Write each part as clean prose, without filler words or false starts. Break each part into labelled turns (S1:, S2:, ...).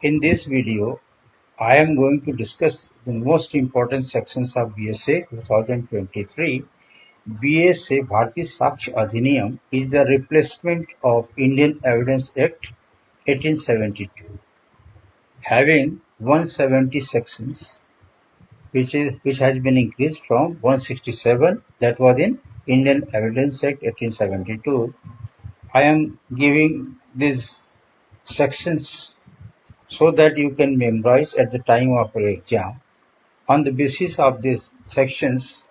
S1: In this video, I am going to discuss the most important sections of BSA 2023. BSA Bhartiya Sakshya Adhiniyam is the replacement of Indian Evidence Act 1872, having 170 sections, which has been increased from 167 that was in Indian Evidence Act 1872. I am giving these sections so that you can memorize at the time of your exam. On the basis of these sections,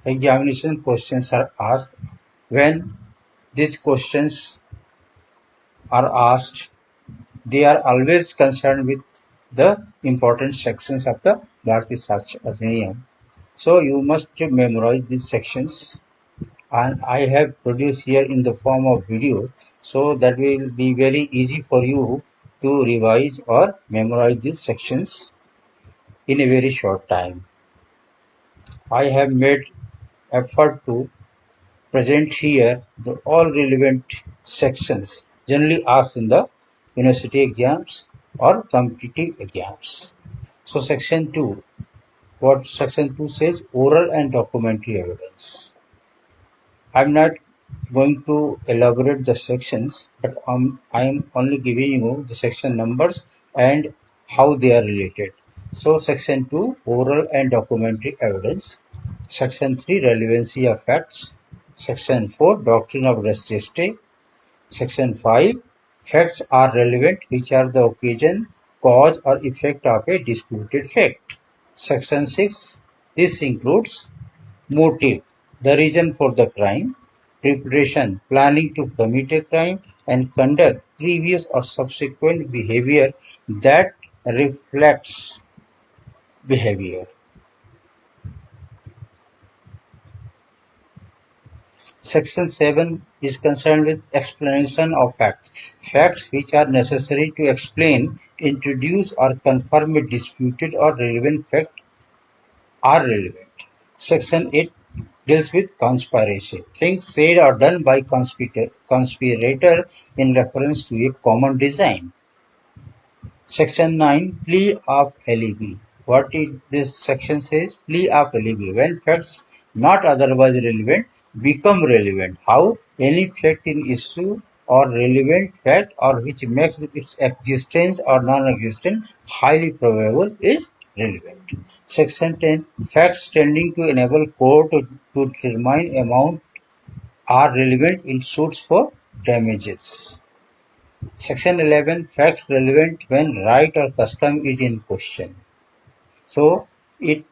S1: examination questions are asked. When these questions are asked, they are always concerned with the important sections of the Bhartiya Sakshya Adhiniyam. So you must memorize these sections, and I have produced here in the form of video, so that will be very easy for you to revise or memorize these sections in a very short time. I have made effort to present here all relevant sections generally asked in the university exams or competitive exams. So section 2, what section 2 says, oral and documentary evidence. I'm not going to elaborate the sections, but I am only giving you the section numbers and how they are related. So section 2, oral and documentary evidence. Section 3, relevancy of facts. Section 4, doctrine of res gestae. Section 5, facts are relevant which are the occasion, cause or effect of a disputed fact. Section 6, this includes motive, the reason for the crime, preparation, planning to commit a crime, and conduct, previous or subsequent behavior that reflects behavior. Section 7 is concerned with explanation of facts. Facts which are necessary to explain, introduce or confirm a disputed or relevant fact are relevant. Section 8 deals with conspiracy. Things said or done by conspirator in reference to a common design. Section 9, plea of LLB. What this section says? Plea of LLB. When facts not otherwise relevant become relevant. How? Any fact in issue or relevant fact or which makes its existence or non-existent highly probable is relevant. Section 10, facts tending to enable court to determine amount are relevant in suits for damages. Section 11, facts relevant when right or custom is in question. So it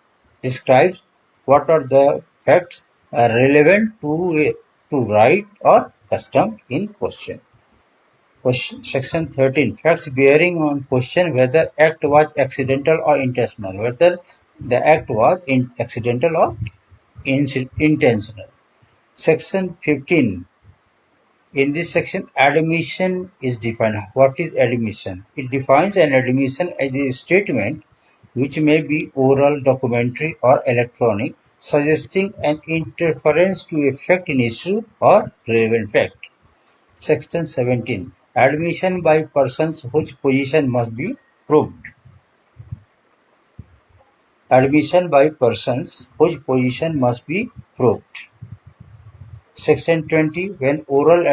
S1: describes what are the facts relevant to right or custom in question. Section 13, facts bearing on question whether act was accidental or intentional, whether the act was accidental or intentional. Section 15, in this section, admission is defined. What is admission? It defines an admission as a statement which may be oral, documentary, or electronic, suggesting an interference to a fact in issue or relevant fact. Section 17, admission by persons whose position must be proved. Admission by persons whose position must be proved. Section 20, when oral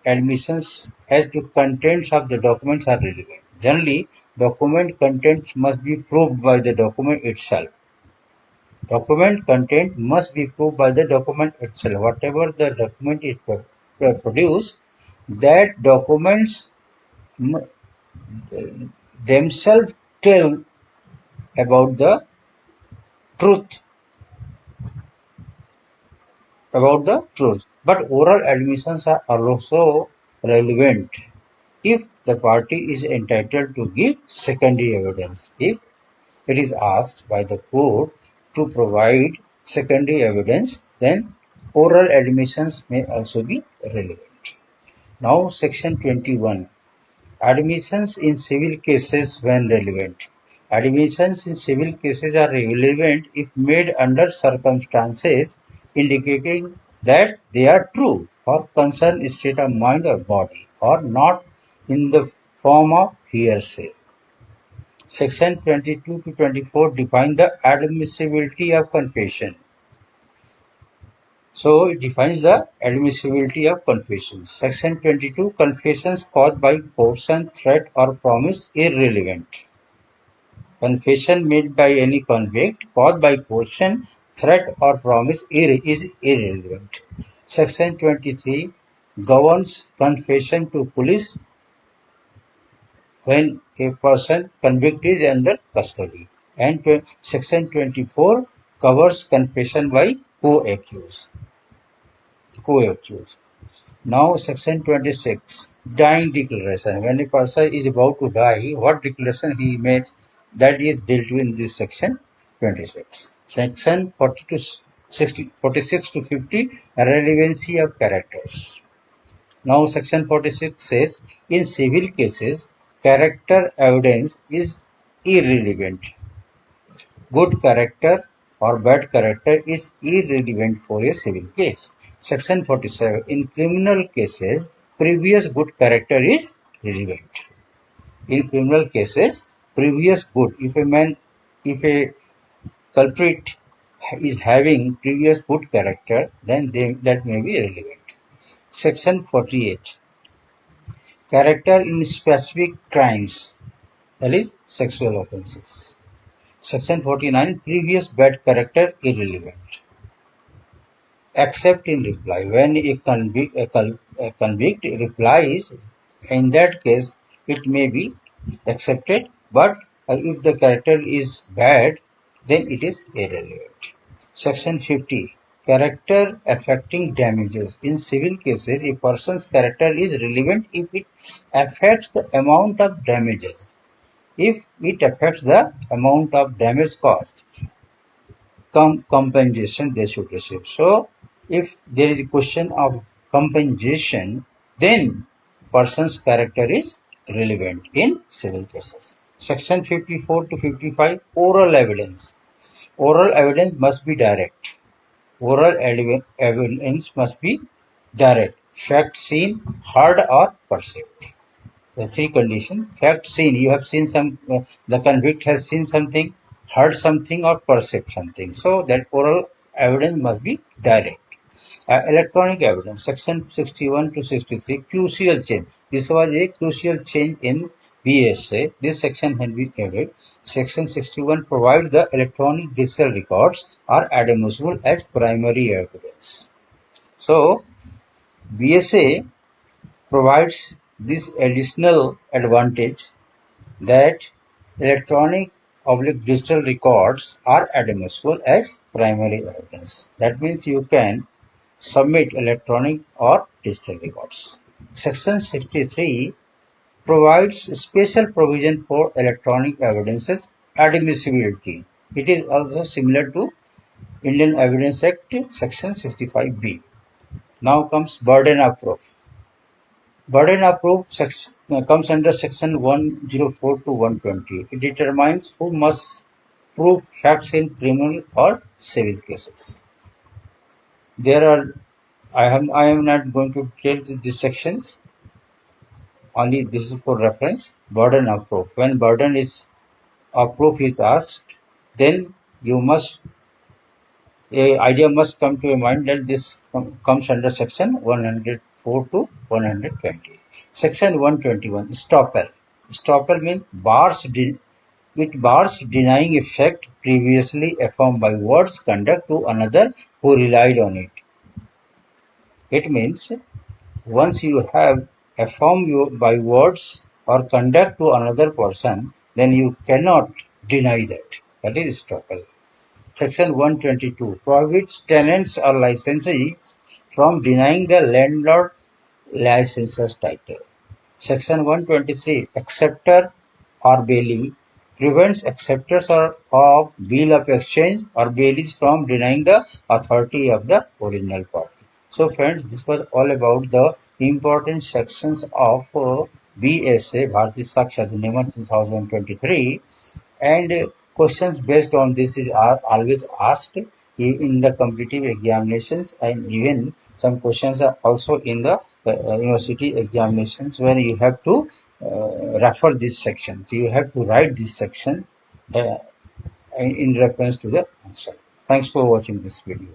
S1: admissions as to contents of the documents are relevant. Generally, document contents must be proved by the document itself. Document content must be proved by the document itself. Whatever the document is produced, that documents themselves tell about the truth. But oral admissions are also relevant if the party is entitled to give secondary evidence. If it is asked by the court to provide secondary evidence, then oral admissions may also be relevant. Now, section 21, admissions in civil cases when relevant. Admissions in civil cases are relevant if made under circumstances indicating that they are true or concern state of mind or body, or not in the form of hearsay. Section 22 to 24 define the admissibility of confession. So it defines the admissibility of confessions. Section 22, confessions caused by coercion, threat or promise irrelevant. Confession made by any convict caused by coercion, threat or promise is irrelevant. Section 23 governs confession to police when a person convict is under custody. And Section 24 covers confession by co-accused. Now section 26, dying declaration. When a person is about to die, what declaration he made, that is dealt with in this section 26. Section 40 to 60, 46 to 50, relevancy of characters. Now section 46 says, in civil cases, character evidence is irrelevant. Good character or bad character is irrelevant for a civil case. Section 47. In criminal cases, previous good character is relevant. In criminal cases, previous good, if a culprit is having previous good character, then that may be relevant. Section 48. Character in specific crimes, that is sexual offences. Section 49, previous bad character irrelevant. Except in reply. When a convict replies, in that case, it may be accepted, but if the character is bad, then it is irrelevant. Section 50, character affecting damages. In civil cases, a person's character is relevant if it affects the amount of damages. If it affects the amount of damage caused, compensation they should receive. So, if there is a question of compensation, then person's character is relevant in civil cases. Section 54 to 55, oral evidence. Oral evidence must be direct. Oral evidence must be direct. Fact seen, heard or perceived. The three conditions. Fact seen, you have seen the convict has seen something, heard something or perceived something. So that oral evidence must be direct. Electronic evidence, section 61 to 63, crucial change. This was a crucial change in BSA. This section had been added. Section 61 provides the electronic digital records are admissible as primary evidence. So BSA provides this additional advantage that electronic digital records are admissible as primary evidence. That means you can submit electronic or digital records. Section 63 provides special provision for electronic evidences admissibility. It is also similar to Indian Evidence Act section 65B. Now comes burden of proof. Burden of proof comes under section 104 to 120. It determines who must prove facts in criminal or civil cases. There are, I am not going to tell these sections. Only this is for reference. Burden of proof. When burden of proof is asked, then you must, a idea must come to your mind that this comes under section 104 to 120. Section 121, Estoppel. Estoppel means it bars denying effect previously affirmed by words, conduct to another who relied on it. It means once you have affirmed by words or conduct to another person, then you cannot deny that. That is estoppel. Section 122 prohibits tenants or licensees from denying the landlord licenser's title. Section 123 acceptor or bailee prevents acceptors of bill of exchange or bailees from denying the authority of the original party. So friends, this was all about the important sections of BSA Bhartiya Sakshya Adhiniyam 2023, and questions based on this are always asked in the competitive examinations, and even some questions are also in the university examinations where you have to refer this section. So you have to write this section uh, in reference to the answer. Thanks for watching this video.